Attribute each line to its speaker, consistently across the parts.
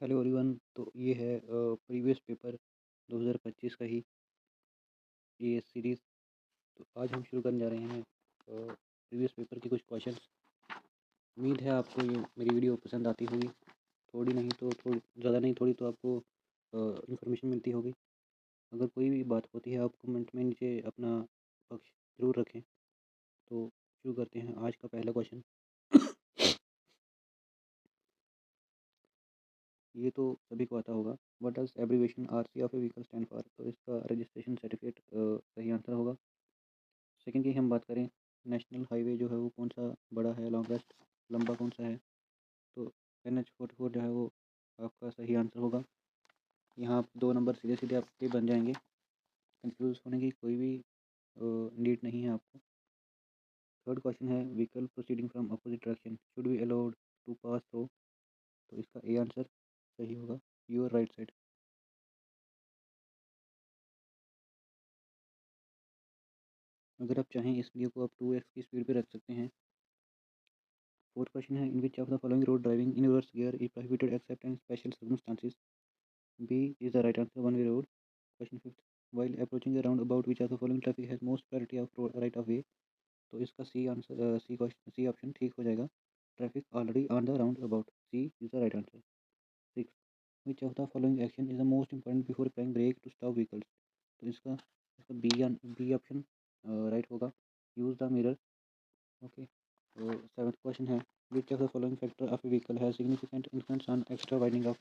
Speaker 1: Hello everyone. तो ये है प्रीवियस पेपर 2025 का ही ये सीरीज़। तो आज हम शुरू करने जा रहे हैं प्रीवियस पेपर के कुछ क्वेश्चंस। उम्मीद है आपको ये मेरी वीडियो पसंद आती होगी। थोड़ी नहीं तो थोड़ी ज़्यादा नहीं, थोड़ी तो आपको इन्फॉर्मेशन मिलती होगी। अगर कोई भी बात होती है आप कमेंट में नीचे अपना पक्ष ज़रूर रखें। तो शुरू करते हैं आज का पहला क्वेश्चन। ये तो सभी को आता होगा। What does abbreviation RC of a vehicle stand for? तो इसका रजिस्ट्रेशन सर्टिफिकेट सही आंसर होगा। सेकंड की हम बात करें, नेशनल हाईवे जो है वो कौन सा बड़ा है, लॉन्गेस्ट, लंबा कौन सा है? तो NH 44 जो है वो आपका सही आंसर होगा। यहाँ आप 2 नंबर सीधे सीधे आपके बन जाएंगे। कंफ्यूज होने की कोई भी नीड नहीं है आपको। थर्ड क्वेश्चन है, vehicle proceeding from opposite direction should be allowed to pass through? तो इसका ए आंसर सही होगा, योर राइट साइड। अगर आप चाहें इस वीडियो को आप 2x की स्पीड पे रख सकते हैं। फोर्थ क्वेश्चन है, in which of the following road driving in reverse gear is prohibited except in special circumstances? B is the right answer, one way road. Question fifth, while approaching a roundabout, which of the following traffic has most priority of right of way? तो इसका C answer, C question, C option ठीक हो जाएगा। Traffic already on the roundabout, C is the right answer. Six, which of the following action is the most important before applying brake to stop vehicles? तो इसका इसका B option right होगा, use the mirror. Okay. तो seventh question है, which of the following factor of a vehicle has significant influence on extra widening of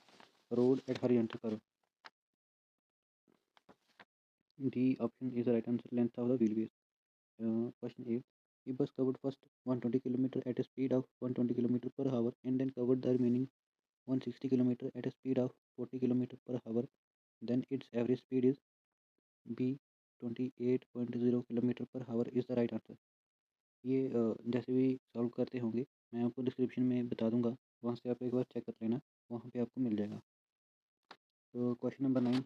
Speaker 1: road at horizontal curve? D option is the right answer, length of the wheelbase. Question 8. A bus covered first 120 km at a speed of 120 km per hour and then covered the remaining 160 km at a speed of 40 km per hour. Then its average speed is B 28.0 km per hour is the right answer. ये जैसे भी solve करते होंगे मैं आपको description में बता दूंगा, वहाँ से आप एक बार चेक कर लेना, वहाँ पे आपको मिल जाएगा। तो question number 9,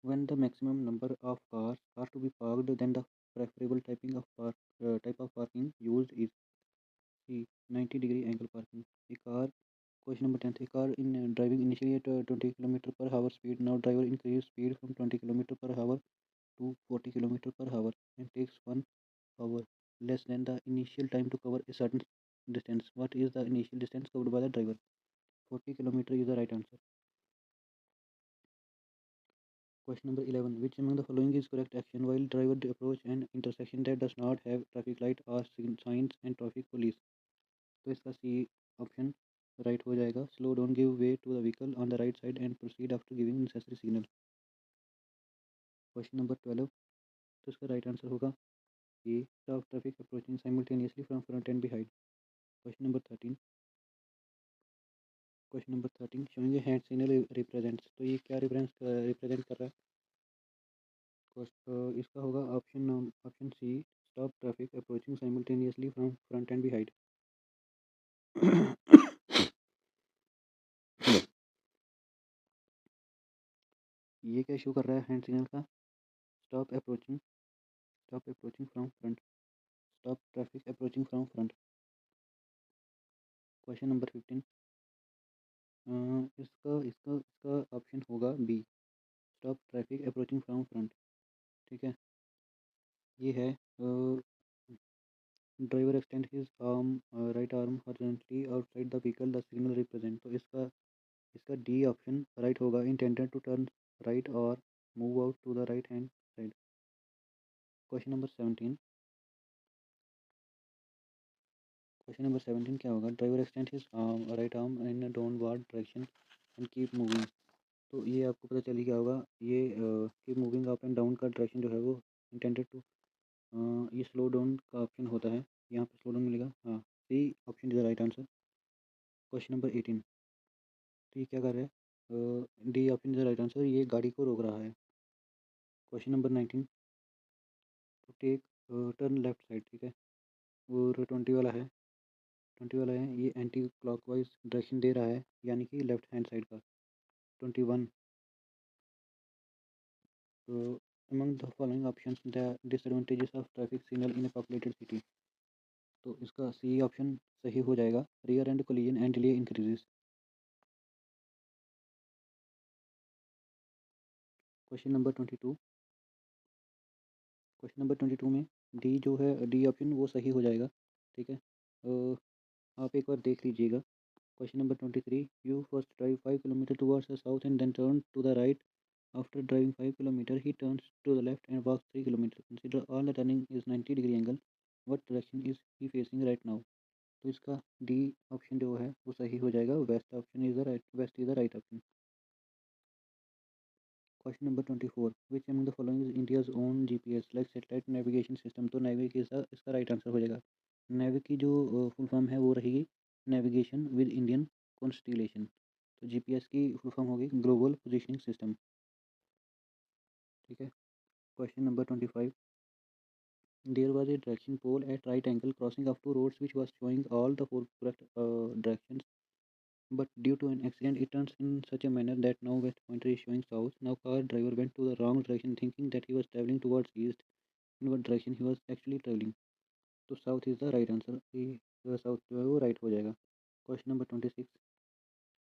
Speaker 1: when the maximum number of cars are to be parked, then the preferable type of parking used is C 90-degree angle parking. A car Question number 10, a car in driving initially at 20 km per hour speed, now driver increases speed from 20 km per hour to 40 km per hour and takes 1 hour less than the initial time to cover a certain distance. What is the initial distance covered by the driver? 40 km is the right answer. Question number 11. Which among the following is correct action while driver approach an intersection that does not have traffic light or signs and traffic police? तो इसका C option right हो जाएगा, slow down, give way to the vehicle on the right side and proceed after giving necessary signal. Question number 12, तो इसका right answer होगा A, stop traffic approaching simultaneously from front and behind. Question number 13, showing a hand signal represents? तो ये क्या represent कर रहा है? इसका होगा option C, stop traffic approaching simultaneously from front and behind. ये क्या शो कर रहा है हैंड सिग्नल का? Stop approaching, from front, stop traffic approaching from front. Question number 15, इसका इसका इसका ऑप्शन होगा B, stop traffic approaching from front. ठीक है, ये है driver extend his arm, right arm horizontally outside the vehicle the signal represent. तो इसका डी ऑप्शन राइट होगा, इंटेंडेड टू टर्न राइट और move out to the right hand side. Question number 17, क्या होगा? Driver extend his right arm in downward direction and keep moving. तो ये आपको पता चल ही गया होगा, ये keep moving up and down का डायरेक्शन जो है वो इंटेंडेड टू, ये स्लो डाउन का ऑप्शन होता है, यहाँ पे स्लो डाउन मिलेगा। हाँ, C option is the right answer. Question number 18, तो ये क्या कर रहा है? D option is the right answer, ये गाड़ी को रोक रहा है। Question number 19, to take turn left side. ठीक है, और 20 वाला है, ये एंटी क्लॉकवाइज डायरेक्शन दे रहा है, यानी कि लेफ्ट हैंड साइड का। 21, तो among the following options the disadvantages of traffic signal in a populated city? तो इसका सी ऑप्शन सही हो जाएगा, rear and collision and delay increases. Question number 22। Question number 22 में डी जो है, डी ऑप्शन वो सही हो जाएगा। ठीक है, आप एक बार देख लीजिएगा। Question number 23, you first drive 5 kilometre towards the south and then turn to the right. After driving 5 kilometre he turns to the left and walks 3 kilometre. Consider all the turning is 90 degree angle. What direction is he facing right now. तो इसका D option जो है वो सही हो जाएगा। West option is the right, west is the right option. Question number 24, which among the following is India's own GPS like satellite navigation system. तो NavIC इसका राइट आंसर हो जाएगा। नेविक की जो फुल फॉर्म है वो रहेगी नेविगेशन विद इंडियन कॉन्स्टिलेशन। तो जीपीएस की फुल फॉर्म होगी ग्लोबल पोजिशनिंग सिस्टम। ठीक है, question number 25, there was a direction pole at right angle crossing of two roads which was showing all the four correct directions, but due to an accident it turns in such a manner that now west pointer is showing south. Now car driver went to the wrong direction thinking that he was traveling towards east, in what direction he was actually traveling. तो south is the right answer. South जो है वो right हो जाएगा। Question number 26,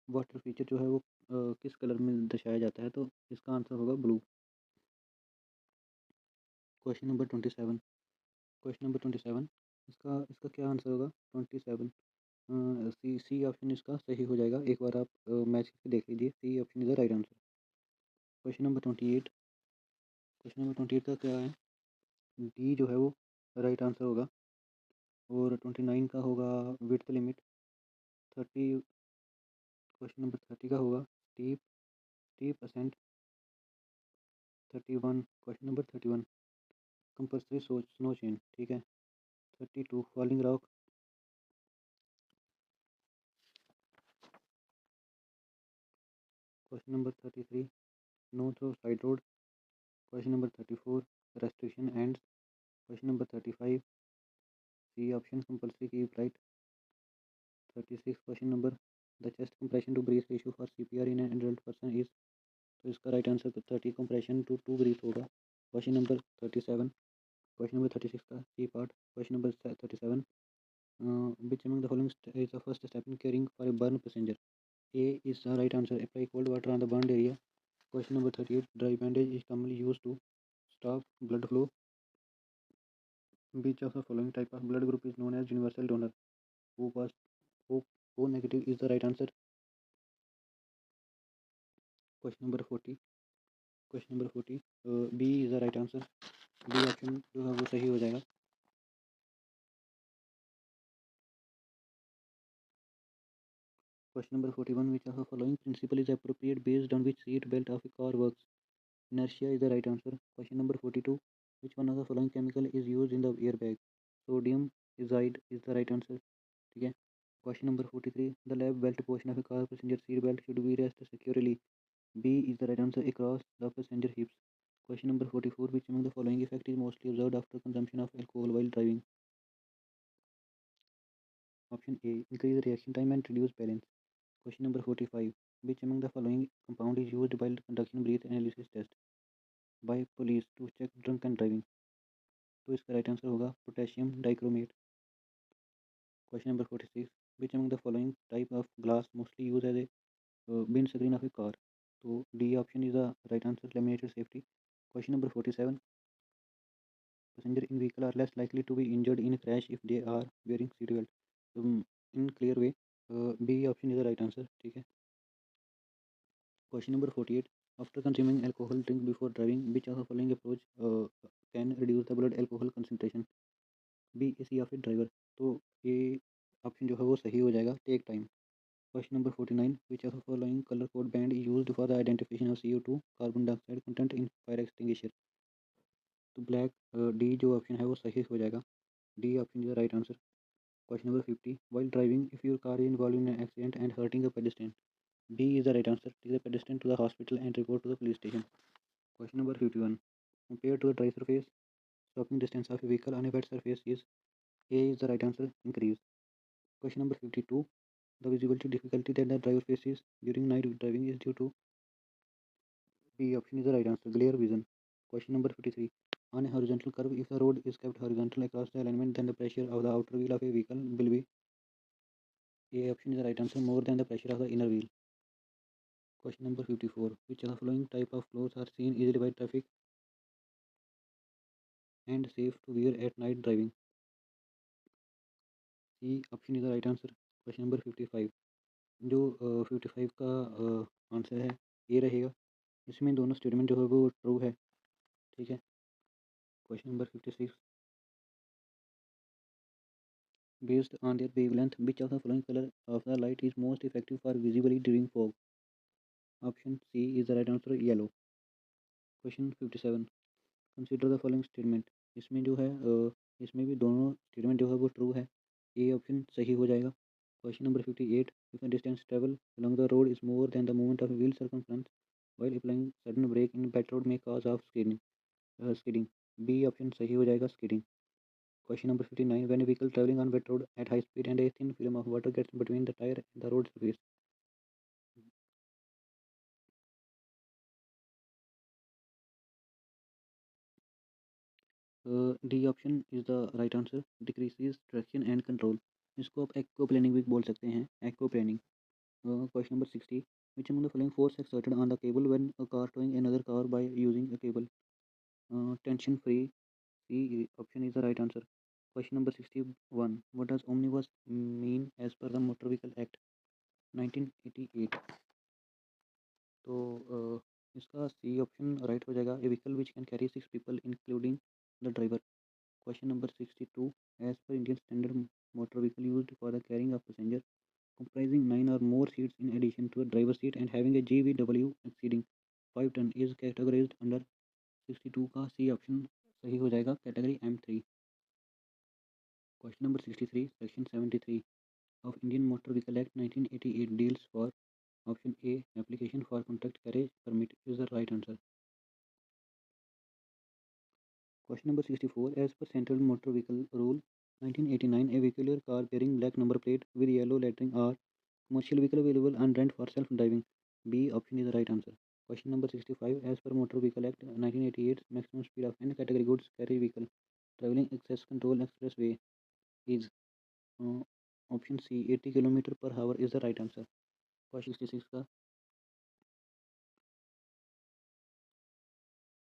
Speaker 1: water feature जो है वो किस कलर में दर्शाया जाता है। तो इसका आंसर होगा blue. Question number 27, question number 27, इसका क्या आंसर होगा 27। सी सी ऑप्शन इसका सही हो जाएगा। एक बार आप मैच करके देख लीजिए, C option is the right answer. Question number 28, question number 28 का क्या है, डी जो है वो राइट आंसर होगा। और 29 का होगा विड्थ लिमिट। 30, क्वेश्चन नंबर 30 का होगा steep steep ascent. 31, question number 31, compulsory snow chain. ठीक है, 32 falling rock. Question number 33, no through side road. Question number 34, restriction ends. Question number 35, C option compulsory keep right. 36, question number, the chest compression to breath ratio for CPR in an adult person is. तो इसका right answer 30 compression to 2 breath होगा। Question number 37, question number 36 का C part. Question number 37, which among the following is the first step in caring for a burned passenger? A is the right answer. Apply cold water on the burned area. Question number 38, dry bandage is commonly used to stop blood flow. Which of the following type of blood group is known as universal donor? O was O, O negative is the right answer. Question number 40, question number 40, B is the right answer. B option जो है वो सही हो जाएगा। Question number 41, which of the following principle is appropriate based on which seat belt of a car works? Inertia is the right answer. Question number 42, which one of the following chemical is used in the airbag? Sodium iodide is the right answer. ठीक है, question number 43, the lap belt portion of a car passenger seat belt should be rest securely. B is the right answer, across the passenger hips. Question number 44, which among the following effect is mostly observed after consumption of alcohol while driving? Option A, increase reaction time and reduce balance. Question number 45, which among the following compound is used while conducting breath analysis test by police to check drunken driving? तो इसका right answer होगा potassium dichromate. Question number 46, which among the following type of glass mostly use as a wind screen of a car? तो D option is the right answer, laminated safety. Question number 47, passenger in vehicle are less likely to be injured in crash if they are wearing seat belt. In clear way, B option is the right answer. ठीक है, question number 48, after consuming alcohol drink before driving which of the following approach can reduce the blood alcohol concentration? B A C of a driver. तो ये option जो है वो सही हो जाएगा, take time. Question number 49, which of the following colour code band used for the identification of CO2 carbon dioxide content in fire extinguisher? तो black, D जो ऑप्शन है वो सही हो जाएगा। D option is the right answer. Question number 50, while driving if your car is involve in an accident and hurting a pedestrian? B is the right answer, take the pedestrian to the hospital and report to the police station. Question number 51, compare to the dry surface, stopping distance of a vehicle on a wet surface is? A is the right answer, increase. Question number 52, the visibility difficulty that the driver faces during night driving is due to? B option is the right answer, glare vision. Question number 53, on a horizontal curve, if the road is kept horizontal across the alignment, then the pressure of the outer wheel of a vehicle will be? A option is the right answer, more than the pressure of the inner wheel. Question number 54. Which of the following type of clothes are seen easily by traffic and safe to wear at night driving? C option is the right answer. Question number 55. जो 55 का answer है ये रहेगा। इसमें दोनों statement जो है वो ट्रू है। ठीक है। Question number 56. Based on their wavelength, which of the following color of the light is most effective for visibility during fog? Option C is the right answer, yellow. Question 57. Consider the following statement. इसमें जो है इसमें भी दोनों statement जो है वो true है। ए ऑप्शन सही हो जाएगा। Question number 58. If a distance travel along the road is more than the movement of wheel circumference while applying sudden brake in wet road may cause of skidding. B option सही हो जाएगा, skidding. Question number 59. When a vehicle traveling on wet road at high speed and a thin film of water gets between the tire and the road surface. D option is the right answer, decreases traction and control. इसको आप aquaplaning भी बोल सकते हैं, aquaplaning. Question number 60. Which among the following force exerted on the cable when a car towing another car by using a cable? Tension free. C option is the right answer. Question number 61. What does omnibus mean as per the Motor Vehicle Act 1988? तो इसका C option right हो जाएगा, a vehicle which can carry 6 people including the driver. Question number 62. As per Indian standard motor vehicle used for the carrying of passenger comprising 9 or more seats in addition to a driver's seat and having a GVW exceeding 5 ton is categorized under 62 का C option सही हो जाएगा, category M3। Question number 63. Section 73 of Indian Motor Vehicle Act 1988 deals for option A application for contract carriage permit is the right answer. Question number 64. As per Central Motor Vehicle Rule 1989, a vehicular car bearing black number plate with yellow lettering are commercial vehicle available on rent for self-driving. B option is the right answer. Question number 65. As per Motor Vehicle Act 1988, maximum speed of any category goods carry vehicle traveling access control expressway is uh, option C 80 km per hour is the right answer. Question 66 का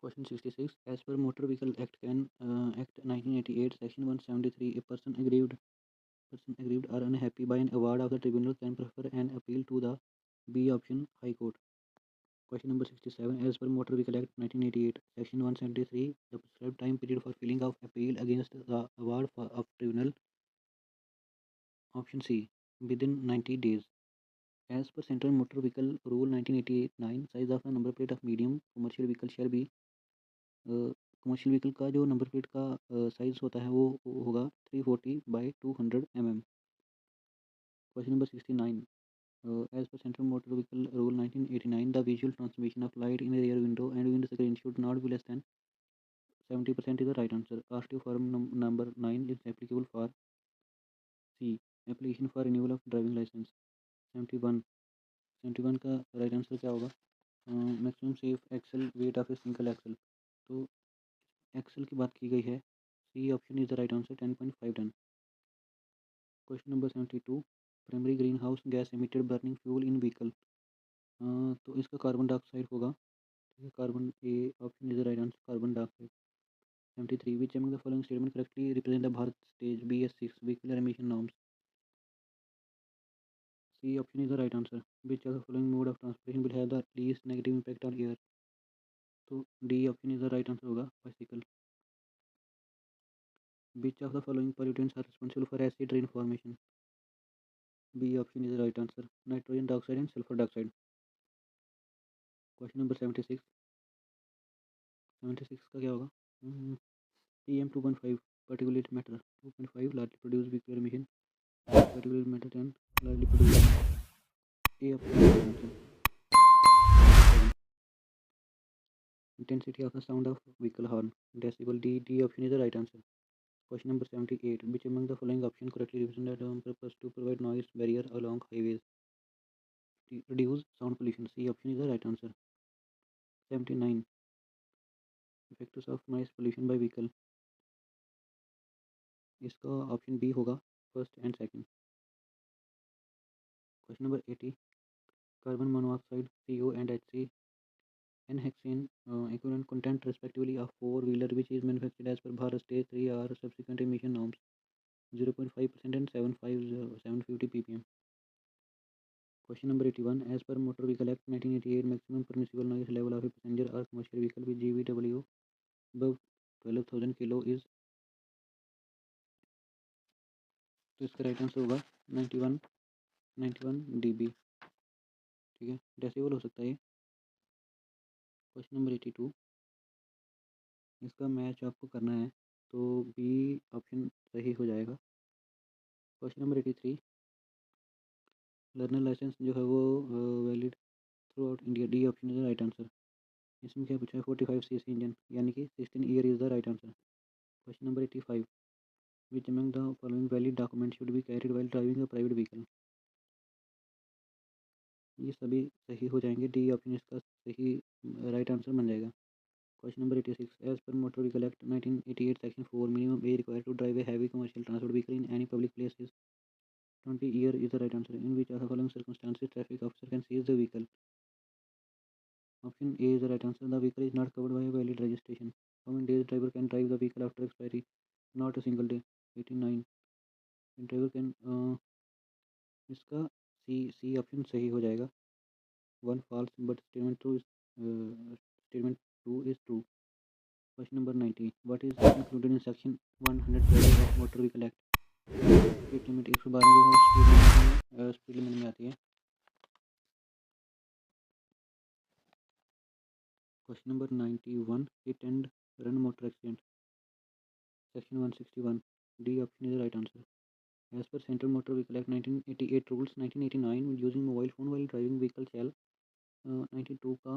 Speaker 1: Question 66. As per Motor Vehicle Act Act 1988, Section 173, a person aggrieved or unhappy by an award of the tribunal can prefer an appeal to the B option, High Court. Question number 67. As per Motor Vehicle Act 1988, Section 173, the prescribed time period for filing of appeal against the award of tribunal, option C, within 90 days. As per Central Motor Vehicle Rule 1989, size of the number plate of medium commercial vehicle shall be commercial vehicle का जो number plate का size होता है वो होगा 340/200 mm। Question number 69. As per central motor vehicle rule 1989, the visual transmission of light in rear window and windscreen should not be less than 70% is the right answer. कास्टिव form number 9 is applicable for C application for renewal of driving licence. 71 का right answer क्या होगा? Maximum safe axle weight of a single axle. तो axle की बात की गई है, सी option is the right answer, 10.5 ton. Question number 72. Primary greenhouse gas emitted burning fuel in vehicle, तो इसका कार्बन डाइऑक्साइड होगा। ठीक है, carbon, A option is the right answer, carbon dioxide. 73. Which among the following statement correctly represent the Bharat stage BS6 vehicle emission norms? C option is the right answer. Which of the following mode of transportation will have the least negative impact on air? तो D option is the right answer होगा, bicycle. Which of the following pollutants are responsible for acid rain formation? B option is the right answer, nitrogen dioxide and sulfur dioxide. Question number 76. 76 का क्या होगा? PM 2.5 particulate matter 2.5 largely produce vehicular emission, particulate matter 10 largely produce A option is the right answer. Intensity of the sound of vehicle horn decibel, D option is the right answer. Question number 78. Which among the following options correctly represent the term purpose to provide noise barrier along highways? Reduce sound pollution, C option is the right answer. 79. Effects of noise pollution by vehicle, इसका option B होगा, first and second. Question number 80. carbon monoxide CO and HC and hexane equivalent content respectively of four-wheeler which is manufactured as per Bharat Stage 3 or subsequent emission norms 0.5% and 750 ppm. Question number 81. As per Motor Vehicle Act 1988, maximum permissible noise level of a passenger or commercial vehicle with GVW above 12,000 kilo is, तो इसका right answer होगा 91 dB. ठीक है, decibel हो सकता है ये. Question number 82. इसका मैच आपको करना है तो बी ऑप्शन सही हो जाएगा. Question number 83. लर्नर लाइसेंस जो है वो valid through out India. D option is the right answer. इसमें क्या पूछा है 45cc इंजन यानी कि 16 year is the right answer. Question number 85. Which among the following valid document should be carried while driving a private vehicle. ये सभी सही हो जाएंगे. डी ऑप्शन इसका सही राइट आंसर बन जाएगा. Question number 86. As per Motor Vehicle Act 1988 Section 4, minimum age required to drive a heavy commercial transport vehicle in any public place is 20 year is the right answer. In which of the following circumstances traffic officer can seize the vehicle? Option A is the right answer. The vehicle is not covered by a valid registration. How many days driver can drive the vehicle after expiry? Not a single day. 89. Driver can इसका C option सही हो जाएगा. One false but statement two is true. Question number 90. What is included in section 112 of Motor Vehicle Act? Speed limit 112 जो है speed limit में आती है. Question number 91. Hit and run motor accident. Section 161. D option is the right answer. As per Central Motor Vehicle Act 1988 rules 1989, using mobile phone while driving vehicle shall 92 का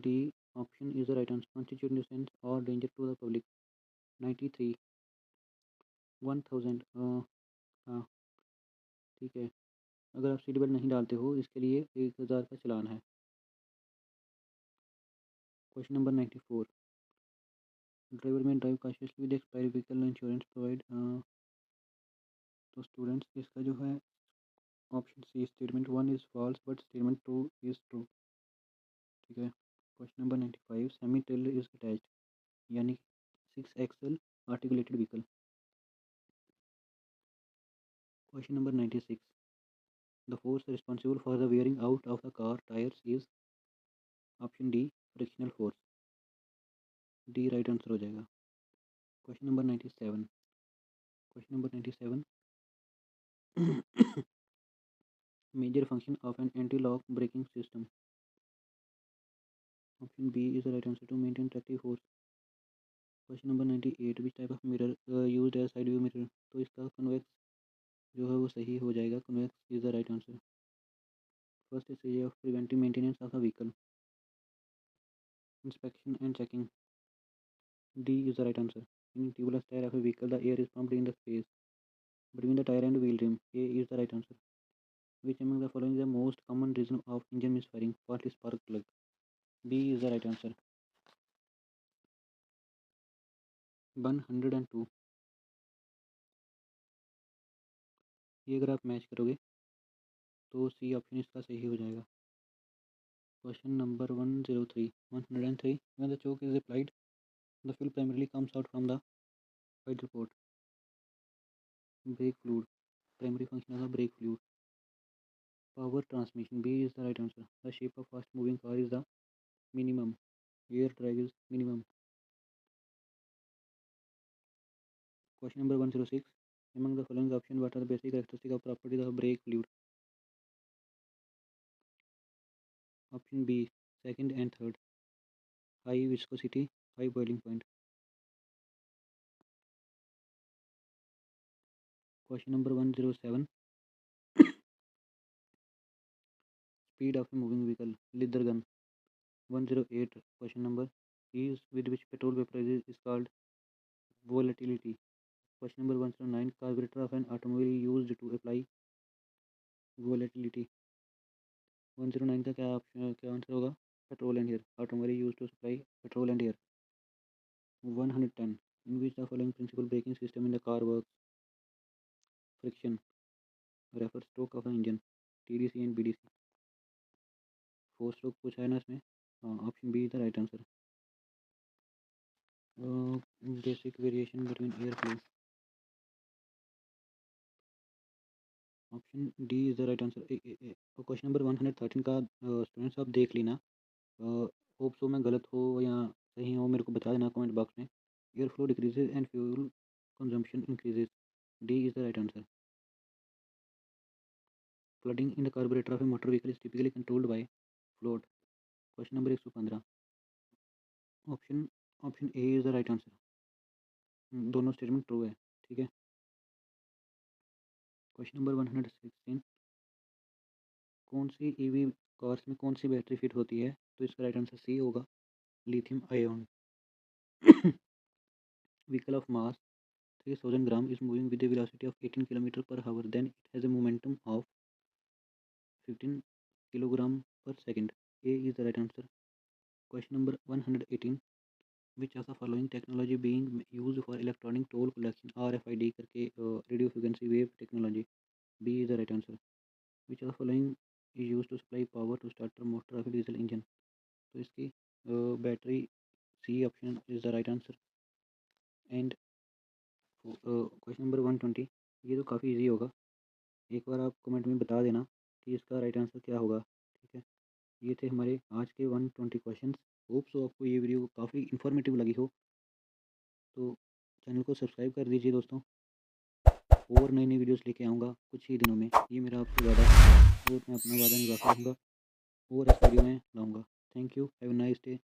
Speaker 1: D option is the right answer. constitute nuisance और danger to the public. 93. 1000. हाँ ठीक है. अगर आप seat belt नहीं डालते हो इसके लिए 1000 का चलान है. Question number 94. Driver may drive cautiously with expiry vehicle insurance provide. तो स्टूडेंट्स इसका जो है option C statement 1 is false but statement 2 is true. ठीक है. Question number 95. Semi trailer is attached यानी 6 axle articulated vehicle. Question number 96. The force responsible for the wearing out of the car tyres is. Option D frictional force. D right answer हो जाएगा. Question number 97. Question number 97. Major function of an anti-lock braking system. Option B is the right answer. To maintain tractive force. Question number 98. Which type of mirror used as side view mirror? तो इसका convex जो है वो सही हो जाएगा. Convex is the right answer. First stage of preventive maintenance of the vehicle. Inspection and checking. D is the right answer. In tubeless tire of a vehicle, the air is pumped in the space between the tire and wheel rim. A is the right answer. Which among the following is the most common reason of engine misfiring? Faulty spark plug. B is the right answer. 102. ये अगर आप match करोगे तो C option इसका सही हो जाएगा. Question number 103. 103. When the choke is applied, the fuel primarily comes out from the hydro port. Brake fluid. Primary function of the brake fluid. Power transmission. B is the right answer. The shape of fast moving car is the minimum. Air drag is minimum. Question number 106. Among the following options, what are the basic characteristics of properties of brake fluid? Option B, second and third. High viscosity, high boiling point. Question number 107. Speed of a moving vehicle. Leather gun. 108. Question number is with which petrol vaporizes is called volatility. Question number 109. Carburetor of an automobile used to apply volatility. 109 का क्या answer होगा? Petrol and air. Automobile use to supply petrol and air. 110. In which the following principal braking system in the car works? Friction. Refer stroke of the engine. TDC and BDC. 4 stroke पूछा है ना इसमें। हाँ, option B is the right answer. Basic variation between air flow, option D is the right answer. Question number 113 का students आप देख लेना, hope so मैं गलत हो या सही हो मेरे को बता देना कमेंट बॉक्स में। Air flow decreases and fuel consumption increases, D is the right answer. Flooding in the carburettor of A motor vehicle is typically controlled by float, question number 115। Option option A is the right answer. दोनों statement true है, ठीक है। Question number 116, कौन सी EV cars में कौन सी battery fit होती है? तो इसका राइट आंसर सी होगा, lithium ion. Vehicle of mass 3000 gram is moving with a velocity of 18 km per hour, then it has a momentum of 15 kilogram per second. A is the right answer. Question number 118, which of the following technology being used for electronic toll collection, RFID करके radio frequency wave technology? B is the right answer. Which of the following is used to supply power to starter motor of a diesel engine? तो इसकी battery C option is the right answer. And question number 120, ये तो काफ़ी easy होगा, एक बार आप comment में बता देना कि इसका राइट आंसर क्या होगा, ठीक है। ये थे हमारे आज के 120 क्वेश्चंस। होप सो आपको ये वीडियो काफ़ी इन्फॉर्मेटिव लगी हो, तो चैनल को सब्सक्राइब कर दीजिए दोस्तों। और नई नई वीडियोस लेके आऊँगा कुछ ही दिनों में, ये मेरा आपसे वादा है और मैं अपना वादा निभाता रहूँगा और इस वीडियो में लाऊँगा। Thank you, have a nice day.